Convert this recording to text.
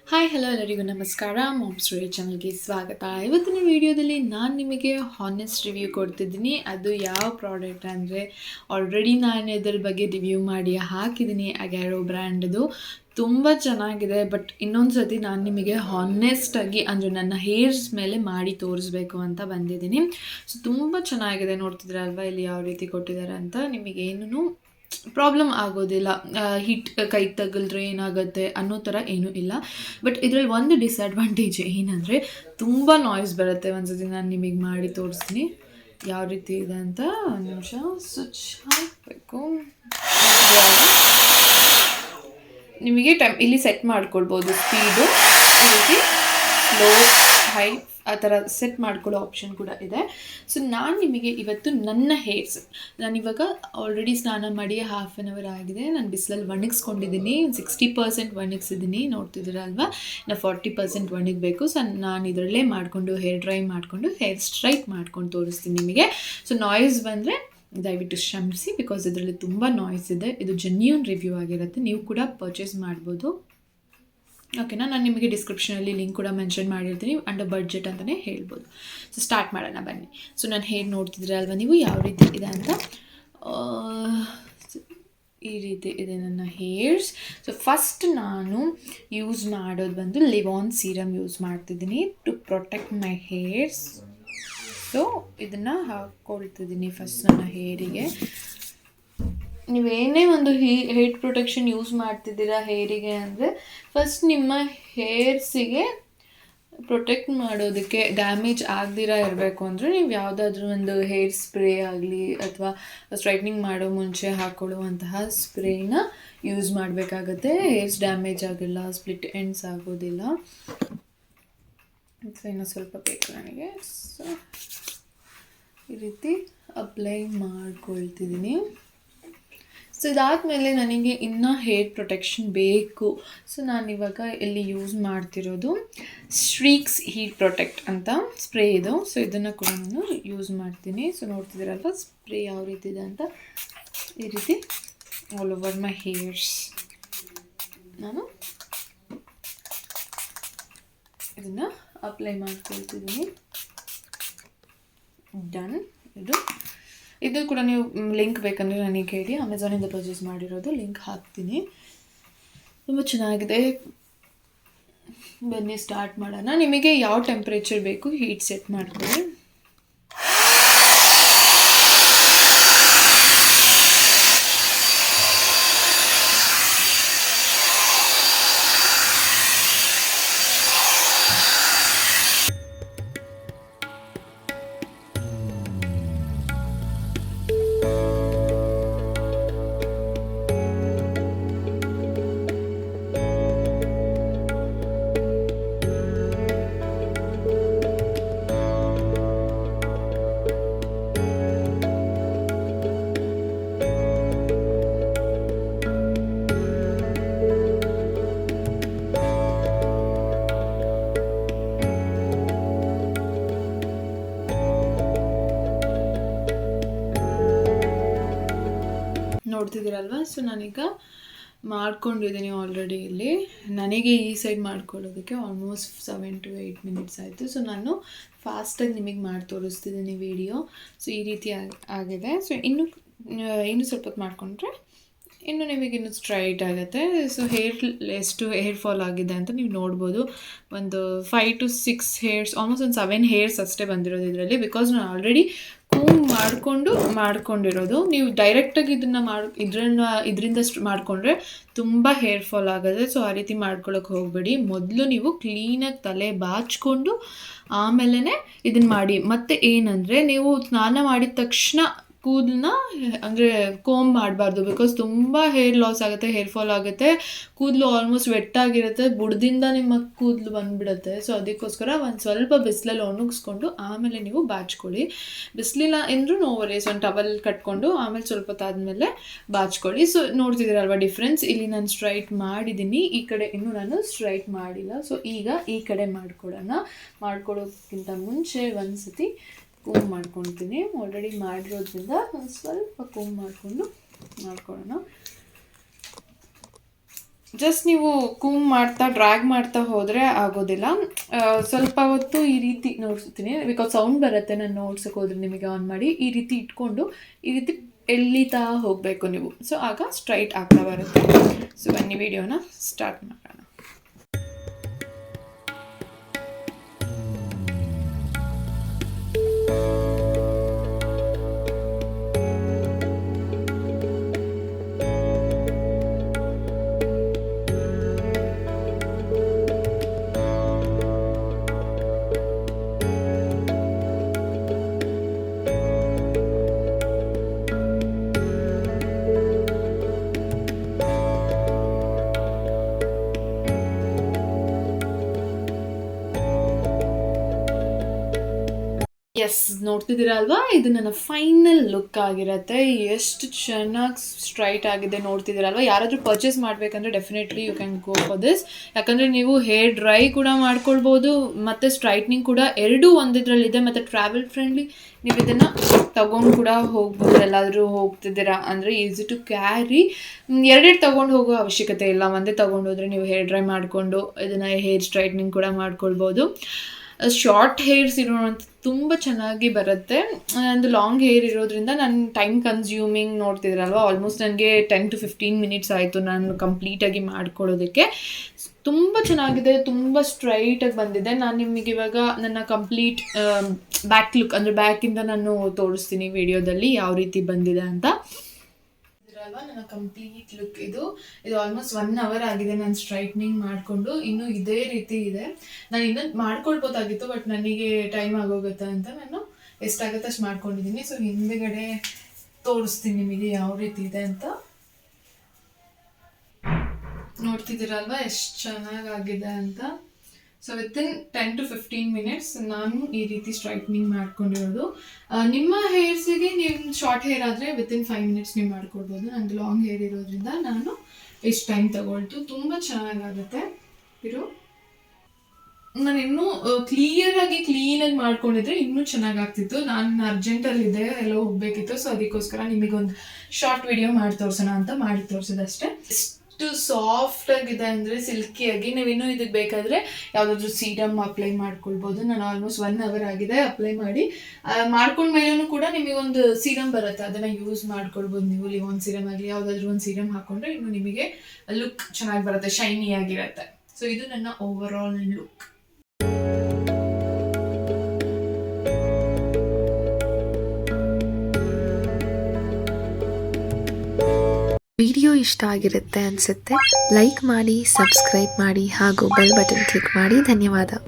Hi hello ಎಲ್ಲರಿಗೂ ನಮಸ್ಕಾರ. Moms review ಚಾನಲ್ಗೆ ಸ್ವಾಗತ. ಇವತ್ತಿನ ವಿಡಿಯೋದಲ್ಲಿ ನಾನು ನಿಮಗೆ ಹಾನೆಸ್ಟ್ ರಿವ್ಯೂ ಕೊಡ್ತಿದ್ದೀನಿ. ಅದು ಯಾವ ಪ್ರಾಡಕ್ಟ್ ಅಂದರೆ ಆಲ್ರೆಡಿ ನಾನು ಇದರ ಬಗ್ಗೆ ರಿವ್ಯೂ ಮಾಡಿ ಹಾಕಿದ್ದೀನಿ. ಅಗ್ಯಾರೋ ಬ್ರ್ಯಾಂಡ್ದು ತುಂಬ ಚೆನ್ನಾಗಿದೆ. ಬಟ್ ಇನ್ನೊಂದು ಸತಿ ನಾನು ನಿಮಗೆ ಹಾನೆಸ್ಟಾಗಿ ಅಂದರೆ ನನ್ನ ಹೇರ್ಸ್ ಮೇಲೆ ಮಾಡಿ ತೋರಿಸ್ಬೇಕು ಅಂತ ಬಂದಿದ್ದೀನಿ. ಸೊ ತುಂಬ ಚೆನ್ನಾಗಿದೆ, ನೋಡ್ತಿದ್ದೀರಲ್ವ ಇಲ್ಲಿ ಯಾವ ರೀತಿ ಕೊಟ್ಟಿದ್ದಾರೆ ಅಂತ. ನಿಮಗೇನು ಪ್ರಾಬ್ಲಮ್ ಆಗೋದಿಲ್ಲ, ಹಿಟ್ ಕೈ ತಗಲ್ದ್ರೆ ಏನಾಗುತ್ತೆ ಅನ್ನೋ ಥರ ಏನೂ ಇಲ್ಲ. ಬಟ್ ಇದರಲ್ಲಿ ಒಂದು ಡಿಸ್ಅಡ್ವಾಂಟೇಜ್ ಏನಂದರೆ ತುಂಬ ನಾಯ್ಸ್ ಬರುತ್ತೆ. ಒಂದ್ಸತಿ ನಾನು ನಿಮಗೆ ಮಾಡಿ ತೋರಿಸ್ತೀನಿ ಯಾವ ರೀತಿ ಇದೆ ಅಂತ. ಒಂದು ನಿಮಿಷ ಸ್ವಿಚ್ ಹಾಕಬೇಕು. ನಿಮಗೆ ಇಲ್ಲಿ ಸೆಟ್ ಮಾಡ್ಕೊಳ್ಬೋದು ಸ್ಪೀಡು, ಈ ರೀತಿ ಲೋ ಹೈ ಆ ಥರ ಸೆಟ್ ಮಾಡ್ಕೊಳ್ಳೋ ಆಪ್ಷನ್ ಕೂಡ ಇದೆ. ಸೊ ನಾನು ನಿಮಗೆ ಇವತ್ತು ನನ್ನ ಹೇರ್ಸ್, ನಾನಿವಾಗ ಆಲ್ರೆಡಿ ಸ್ನಾನ ಮಾಡಿ 1/2 ಆಗಿದೆ. ನಾನು ಬಿಸಿಲಲ್ಲಿ ಒಣಗಿಸ್ಕೊಂಡಿದ್ದೀನಿ. 60% ಒಣಗಿಸಿದ್ದೀನಿ, ನೋಡ್ತಿದ್ದೀರಲ್ವ. ನಾನು 40% ಒಣಗಬೇಕು. ಸೊ ನಾನು ಇದರಲ್ಲೇ ಮಾಡಿಕೊಂಡು ಹೇರ್ ಡ್ರೈ ಮಾಡಿಕೊಂಡು ಹೇರ್ ಸ್ಟ್ರೈಟ್ ಮಾಡ್ಕೊಂಡು ತೋರಿಸ್ತೀನಿ ನಿಮಗೆ. ಸೊ ನಾಯ್ಸ್ ಬಂದರೆ ದಯವಿಟ್ಟು ಕ್ಷಮಿಸಿ, ಬಿಕಾಸ್ ಇದರಲ್ಲಿ ತುಂಬ ನಾಯ್ಸ್ ಇದೆ. ಇದು ಜೆನ್ಯೂನ್ ರಿವ್ಯೂ ಆಗಿರುತ್ತೆ, ನೀವು ಕೂಡ ಪರ್ಚೇಸ್ ಮಾಡ್ಬೋದು. ಓಕೆನಾ, ನಾನು ನಿಮಗೆ ಡಿಸ್ಕ್ರಿಪ್ಷನಲ್ಲಿ ಲಿಂಕ್ ಕೂಡ ಮೆನ್ಷನ್ ಮಾಡಿರ್ತೀನಿ. ಅಂಡರ್ ಬಡ್ಜೆಟ್ ಅಂತಲೇ ಹೇಳ್ಬೋದು. ಸೊ ಸ್ಟಾರ್ಟ್ ಮಾಡೋಣ ಬನ್ನಿ. ಸೊ ನಾನು ಹೇರ್ ನೋಡ್ತಿದ್ರೆ ಅಲ್ವಾ ನೀವು ಯಾವ ರೀತಿ ಇದೆ ಅಂತ. ಈ ರೀತಿ ಇದೆ ನನ್ನ ಹೇರ್ಸ್. ಸೊ ಫಸ್ಟ್ ನಾನು ಯೂಸ್ ಮಾಡೋದು ಬಂದು ಲಿವಾನ್ ಸೀರಮ್ ಯೂಸ್ ಮಾಡ್ತಿದ್ದೀನಿ to protect my hairs. So ಇದನ್ನು ಹಾಕ್ಕೊಳ್ತಿದ್ದೀನಿ ಫಸ್ಟ್ ನನ್ನ ಹೇರಿಗೆ. ನೀವೇನೇ ಒಂದು ಹೇರ್ ಪ್ರೊಟೆಕ್ಷನ್ ಯೂಸ್ ಮಾಡ್ತಿದ್ದೀರಾ ಹೇರಿಗೆ ಅಂದರೆ, ಫಸ್ಟ್ ನಿಮ್ಮ ಹೇರ್ಸಿಗೆ ಪ್ರೊಟೆಕ್ಟ್ ಮಾಡೋದಕ್ಕೆ ಡ್ಯಾಮೇಜ್ ಆಗದಿರ ಇರಬೇಕು ಅಂದರೆ ನೀವು ಯಾವುದಾದ್ರೂ ಒಂದು ಹೇರ್ ಸ್ಪ್ರೇ ಆಗಲಿ ಅಥವಾ ಸ್ಟ್ರೈಟ್ನಿಂಗ್ ಮಾಡೋ ಮುಂಚೆ ಹಾಕ್ಕೊಳ್ಳುವಂತಹ ಸ್ಪ್ರೇನ ಯೂಸ್ ಮಾಡಬೇಕಾಗತ್ತೆ. ಹೇರ್ಸ್ ಡ್ಯಾಮೇಜ್ ಆಗಿಲ್ಲ, ಸ್ಪ್ಲಿಟ್ ಎಂಡ್ಸ್ ಆಗೋದಿಲ್ಲ. ಸೊ ಇನ್ನೂ ಸ್ವಲ್ಪ ಬೇಕು ನನಗೆ. ಸೊ ಈ ರೀತಿ ಅಪ್ಲೈ ಮಾಡ್ಕೊಳ್ತಿದ್ದೀನಿ. ಸೊ ಇದಾದಮೇಲೆ ನನಗೆ ಇನ್ನೂ ಹೇರ್ ಪ್ರೊಟೆಕ್ಷನ್ ಬೇಕು. ಸೊ ನಾನಿವಾಗ ಇಲ್ಲಿ ಯೂಸ್ ಮಾಡ್ತಿರೋದು ಸ್ಟ್ರೀಕ್ಸ್ ಹೀಟ್ ಪ್ರೊಟೆಕ್ಟ್ ಅಂತ ಸ್ಪ್ರೇ ಇದು. ಸೊ ಇದನ್ನು ಕೂಡ ನಾನು ಯೂಸ್ ಮಾಡ್ತೀನಿ. ಸೊ ನೋಡ್ತಿದ್ದೀರಲ್ವ ಸ್ಪ್ರೇ ಯಾವ ರೀತಿ ಇದೆ ಅಂತ. ಈ ರೀತಿ ಆಲ್ ಓವರ್ ಮೈ ಹೇರ್ಸ್ ನಾನು ಇದನ್ನು ಅಪ್ಲೈ ಮಾಡ್ಕೊಳ್ತಿದ್ದೀನಿ. ಡನ್. ಇದು ಕೂಡ ನೀವು ಲಿಂಕ್ ಬೇಕಂದರೆ ನನಗೆ ಹೇಳಿ, ಅಮೆಝಾನಿಂದ ಪರ್ಚೇಸ್ ಮಾಡಿರೋದು, ಲಿಂಕ್ ಹಾಕ್ತೀನಿ. ತುಂಬ ಚೆನ್ನಾಗಿದೆ. ಬನ್ನಿ ಸ್ಟಾರ್ಟ್ ಮಾಡೋಣ. ನಿಮಗೆ ಯಾವ ಟೆಂಪ್ರೇಚರ್ ಬೇಕು ಹೀಟ್ ಸೆಟ್ ಮಾಡ್ಕೊಳ್ಳಿ. ನೋಡ್ತಿದ್ದೀರಲ್ವ. ಸೊ ನಾನೀಗ ಮಾಡ್ಕೊಂಡಿದ್ದೀನಿ ಆಲ್ರೆಡಿ. ಇಲ್ಲಿ ನನಗೆ ಈ ಸೈಡ್ ಮಾಡ್ಕೊಳ್ಳೋದಕ್ಕೆ ಆಲ್ಮೋಸ್ಟ್ 7 to 8 minutes ಆಯಿತು. ಸೊ ನಾನು ಫಾಸ್ಟಾಗಿ ನಿಮಗೆ ಮಾಡಿ ತೋರಿಸ್ತಿದ್ದೀನಿ ವಿಡಿಯೋ. ಸೊ ಈ ರೀತಿ ಆಗಿದೆ. ಸೊ ಇನ್ನೂ ಸ್ವಲ್ಪ ಹೊತ್ತು ಮಾಡಿಕೊಂಡ್ರೆ ಇನ್ನು ನಿಮಗೆ ಇನ್ನೂ ಸ್ಟ್ರೈಟ್ ಆಗುತ್ತೆ. ಸೊ ಎಷ್ಟು ಹೇರ್ ಫಾಲ್ ಆಗಿದೆ ಅಂತ ನೀವು ನೋಡ್ಬೋದು. ಒಂದು 5 to 6 ಹೇರ್ಸ್, ಆಲ್ಮೋಸ್ಟ್ ಒಂದು 7 ಹೇರ್ಸ್ ಅಷ್ಟೇ ಬಂದಿರೋದು ಇದರಲ್ಲಿ. ಬಿಕಾಸ್ ನಾನು ಆಲ್ರೆಡಿ ಕೂಮ್ ಮಾಡ್ಕೊಂಡಿರೋದು. ನೀವು ಡೈರೆಕ್ಟಾಗಿ ಇದನ್ನು ಇದರಿಂದ ಮಾಡಿಕೊಂಡ್ರೆ ತುಂಬ ಹೇರ್ ಫಾಲ್ ಆಗುತ್ತೆ. ಸೊ ಆ ರೀತಿ ಮಾಡ್ಕೊಳ್ಳೋಕೆ ಹೋಗಬೇಡಿ. ಮೊದಲು ನೀವು ಕ್ಲೀನಾಗಿ ತಲೆ ಬಾಚಿಕೊಂಡು ಆಮೇಲೆ ಇದನ್ನು ಮಾಡಿ. ಮತ್ತು ಏನಂದರೆ ನೀವು ಸ್ನಾನ ಮಾಡಿದ ತಕ್ಷಣ ಕೂದಲನ್ನ ಅಂದರೆ ಕೋಂಬ್ ಮಾಡಬಾರ್ದು. ಬಿಕಾಸ್ ತುಂಬ ಹೇರ್ ಲಾಸ್ ಆಗುತ್ತೆ, ಹೇರ್ ಫಾಲ್ ಆಗುತ್ತೆ. ಕೂದಲು ಆಲ್ಮೋಸ್ಟ್ ವೆಟ್ಟಾಗಿರುತ್ತೆ, ಬುಡದಿಂದ ನಿಮ್ಮ ಕೂದಲು ಬಂದುಬಿಡುತ್ತೆ. ಸೊ ಅದಕ್ಕೋಸ್ಕರ ಒಂದು ಸ್ವಲ್ಪ ಬಿಸಿಲಲ್ಲಿ ಒಣಗಿಸ್ಕೊಂಡು ಆಮೇಲೆ ನೀವು ಬಾಚ್ಕೊಳ್ಳಿ. ಬಿಸಿಲಿಲ್ಲ ಎಂದರೂ ನೋ ವರೀಸ್, ಒಂದು ಟವಲ್ ಕಟ್ಕೊಂಡು ಆಮೇಲೆ ಸ್ವಲ್ಪ ಹೊತ್ತಾದಮೇಲೆ ಬಾಚ್ಕೊಳ್ಳಿ. So ನೋಡ್ತಿದ್ದೀರಲ್ವ difference. ಇಲ್ಲಿ ನಾನು ಸ್ಟ್ರೈಟ್ ಮಾಡಿದ್ದೀನಿ, ಈ ಕಡೆ ಇನ್ನೂ ನಾನು ಸ್ಟ್ರೈಟ್ ಮಾಡಿಲ್ಲ. ಸೊ ಈಗ ಈ ಕಡೆ ಮಾಡ್ಕೊಳ್ಳೋದಕ್ಕಿಂತ ಮುಂಚೆ ಒಂದು ಸತಿ ಕೂಮ್ ಮಾಡ್ಕೊಳ್ತೀನಿ. ಆಲ್ರೆಡಿ ಮಾಡಿರೋದ್ರಿಂದ ಒಂದು ಸ್ವಲ್ಪ ಕೂಮ್ ಮಾಡ್ಕೊಳ್ಳೋಣ. ಜಸ್ಟ್ ನೀವು ಕೂಮ್ ಮಾಡ್ತಾ ಡ್ರ್ಯಾಗ್ ಮಾಡ್ತಾ ಹೋದರೆ ಆಗೋದಿಲ್ಲ. ಸ್ವಲ್ಪ ಹೊತ್ತು ಈ ರೀತಿ ನೋಡ್ತೀನಿ, ಬಿಕಾಸ್ ಸೌಂಡ್ ಬರುತ್ತೆ ನಾನು ನೋಡ್ಸೋಕೆ ಹೋದ್ರೆ ನಿಮಗೆ ಆನ್ ಮಾಡಿ ಈ ರೀತಿ ಇಟ್ಕೊಂಡು ಈ ರೀತಿ ಎಳಿತಾ ಹೋಗಬೇಕು ನೀವು. ಸೊ ಆಗ ಸ್ಟ್ರೈಟ್ ಆಗ್ತಾ ಬರುತ್ತೆ. ಸೊ ಬನ್ನಿ ವಿಡಿಯೋನ ಸ್ಟಾರ್ಟ್ ಮಾಡೋಣ. ಎಸ್, ನೋಡ್ತಿದ್ದೀರಾ ಅಲ್ವಾ, ಇದು ನನ್ನ ಫೈನಲ್ ಲುಕ್ ಆಗಿರುತ್ತೆ. ಎಷ್ಟು ಚೆನ್ನಾಗಿ ಸ್ಟ್ರೈಟ್ ಆಗಿದೆ ನೋಡ್ತಿದ್ದೀರಾ ಅಲ್ವಾ. ಯಾರಾದರೂ ಪರ್ಚೇಸ್ ಮಾಡಬೇಕಂದ್ರೆ definitely you can go for this. ಯಾಕಂದರೆ ನೀವು ಹೇರ್ ಡ್ರೈ ಕೂಡ ಮಾಡ್ಕೊಳ್ಬೋದು ಮತ್ತು ಸ್ಟ್ರೈಟ್ನಿಂಗ್ ಕೂಡ ಎರಡೂ ಒಂದಿದ್ರಲ್ಲಿದೆ. ಮತ್ತು ಟ್ರಾವೆಲ್ ಫ್ರೆಂಡ್ಲಿ, ನೀವು ಇದನ್ನು ತೊಗೊಂಡು ಕೂಡ ಹೋಗ್ಬೋದು. ಎಲ್ಲಾದರೂ ಹೋಗ್ತಿದ್ದೀರಾ ಅಂದರೆ ಈಸಿ ಟು ಕ್ಯಾರಿ. ಎರಡೆರಡು ತೊಗೊಂಡು ಹೋಗೋ ಅವಶ್ಯಕತೆ ಇಲ್ಲ. ಒಂದೇ ತೊಗೊಂಡು ಹೋದರೆ ನೀವು ಹೇರ್ ಡ್ರೈ ಮಾಡಿಕೊಂಡು ಇದನ್ನು ಹೇರ್ ಸ್ಟ್ರೈಟ್ನಿಂಗ್ ಕೂಡ ಮಾಡ್ಕೊಳ್ಬೋದು. ಶಾರ್ಟ್ ಹೇರ್ಸ್ ಇರೋವಂಥ ತುಂಬ ಚೆನ್ನಾಗಿ ಬರುತ್ತೆ. ನಂದು ಲಾಂಗ್ ಹೇರ್ ಇರೋದ್ರಿಂದ ನಾನು ಟೈಮ್ ಕನ್ಸ್ಯೂಮಿಂಗ್ ನೋಡ್ತಿದ್ರಲ್ವ, ಆಲ್ಮೋಸ್ಟ್ ನನಗೆ 10 to 15 ಮಿನಿಟ್ಸ್ ಆಯಿತು ನಾನು ಕಂಪ್ಲೀಟಾಗಿ ಮಾಡ್ಕೊಳ್ಳೋದಕ್ಕೆ. ತುಂಬ ಚೆನ್ನಾಗಿದೆ, ತುಂಬ ಸ್ಟ್ರೈಟಾಗಿ ಬಂದಿದೆ. ನಾನು ನಿಮಗೆ ಇವಾಗ ನನ್ನ ಕಂಪ್ಲೀಟ್ ಬ್ಯಾಕ್ ಲುಕ್ ಅಂದರೆ ಬ್ಯಾಕಿಂದ ನಾನು ತೋರಿಸ್ತೀನಿ ವಿಡಿಯೋದಲ್ಲಿ ಯಾವ ರೀತಿ ಬಂದಿದೆ ಅಂತ. ಅಲ್ವಾ ನನ್ನ ಕಂಪ್ಲೀಟ್ ಲುಕ್ ಇದು ಆಲ್ಮೋಸ್ಟ್ 1 hour ಆಗಿದೆ ನಾನು ಸ್ಟ್ರೈಟ್ನಿಂಗ್ ಮಾಡಿಕೊಂಡು. ಇನ್ನೂ ಇದೇ ರೀತಿ ಇದೆ. ನಾನು ಇನ್ನೊಂದು ಮಾಡ್ಕೊಳ್ಬೋದಾಗಿತ್ತು, ಬಟ್ ನನಗೆ ಟೈಮ್ ಆಗೋಗುತ್ತೆ ಅಂತ ನಾನು ಎಷ್ಟಾಗುತ್ತೆ ಅಷ್ಟು ಮಾಡ್ಕೊಂಡಿದ್ದೀನಿ. ಸೊ ಹಿಂದೆಗಡೆ ತೋರಿಸ್ತೀನಿ ನಿಮಗೆ ಯಾವ ರೀತಿ ಇದೆ ಅಂತ. ನೋಡ್ತಿದ್ದೀರಲ್ವಾ ಎಷ್ಟು ಚೆನ್ನಾಗಾಗಿದೆ ಅಂತ. ಸೊ ವಿತಿನ್ 10 to 15 ಮಿನಿಟ್ಸ್ ನಾನು ಈ ರೀತಿ ಸ್ಟ್ರೈಟ್ನಿಂಗ್ ಮಾಡ್ಕೊಂಡಿರೋದು. ನಿಮ್ಮ ಹೇರ್ಸಿಗೆ ನಿಮ್ಮ ಶಾರ್ಟ್ ಹೇರ್ ಆದರೆ ವಿತಿನ್ 5 ಮಿನಿಟ್ಸ್ ನೀವು ಮಾಡ್ಕೊಳ್ಬೋದು. ನಂದು ಲಾಂಗ್ ಹೇರ್ ಇರೋದ್ರಿಂದ ನಾನು ಎಷ್ಟು ಟೈಮ್ ತಗೊಳ್ತು. ತುಂಬ ಚೆನ್ನಾಗಾಗುತ್ತೆ ಇರೋ. ನಾನು ಇನ್ನೂ ಕ್ಲೀನಾಗಿ ಮಾಡ್ಕೊಂಡಿದ್ರೆ ಇನ್ನೂ ಚೆನ್ನಾಗಾಗ್ತಿತ್ತು. ನಾನು ಅರ್ಜೆಂಟಲ್ಲಿದ್ದೆ, ಎಲ್ಲೋ ಹೋಗಬೇಕಿತ್ತು. ಸೊ ಅದಕ್ಕೋಸ್ಕರ ನಿಮಗೊಂದು ಶಾರ್ಟ್ ವಿಡಿಯೋ ಮಾಡಿ ತೋರಿಸೋಣ ಅಂತ ಮಾಡಿ ತೋರಿಸೋದಷ್ಟೇ. ಎಷ್ಟು ಸಾಫ್ಟಾಗಿದೆ ಅಂದರೆ ಸಿಲ್ಕಿಯಾಗಿ. ನೀವಿನ್ನೂ ಇದಕ್ಕೆ ಬೇಕಾದರೆ ಯಾವುದಾದ್ರೂ ಸೀರಮ್ ಅಪ್ಲೈ ಮಾಡ್ಕೊಳ್ಬೋದು. ನಾನು ಆಲ್ಮೋಸ್ಟ್ 1 hour ಆಗಿದೆ ಅಪ್ಲೈ ಮಾಡಿ. ಮಾಡ್ಕೊಂಡ್ಮೇಲೂ ಕೂಡ ನಿಮಗೊಂದು ಸೀರಮ್ ಬರುತ್ತೆ, ಅದನ್ನು ಯೂಸ್ ಮಾಡ್ಕೊಳ್ಬೋದು ನೀವು. ಲಿವಾನ್ ಸೀರಮ್ ಆಗಲಿ ಯಾವುದಾದ್ರೂ ಒಂದು ಸೀರಮ್ ಹಾಕ್ಕೊಂಡ್ರೆ ಇನ್ನು ನಿಮಗೆ ಲುಕ್ ಚೆನ್ನಾಗಿ ಬರುತ್ತೆ, ಶೈನಿಯಾಗಿರುತ್ತೆ. ಸೊ ಇದು ನನ್ನ ಓವರ್ ಆಲ್ ಲುಕ್. ವಿಡಿಯೋ ಇಷ್ಟ ಆಗಿರುತ್ತೆ ಅನಿಸುತ್ತೆ. ಲೈಕ್ ಮಾಡಿ, ಸಬ್ಸ್ಕ್ರೈಬ್ ಮಾಡಿ ಹಾಗೂ ಬೆಲ್ ಬಟನ್ ಕ್ಲಿಕ್ ಮಾಡಿ. ಧನ್ಯವಾದ.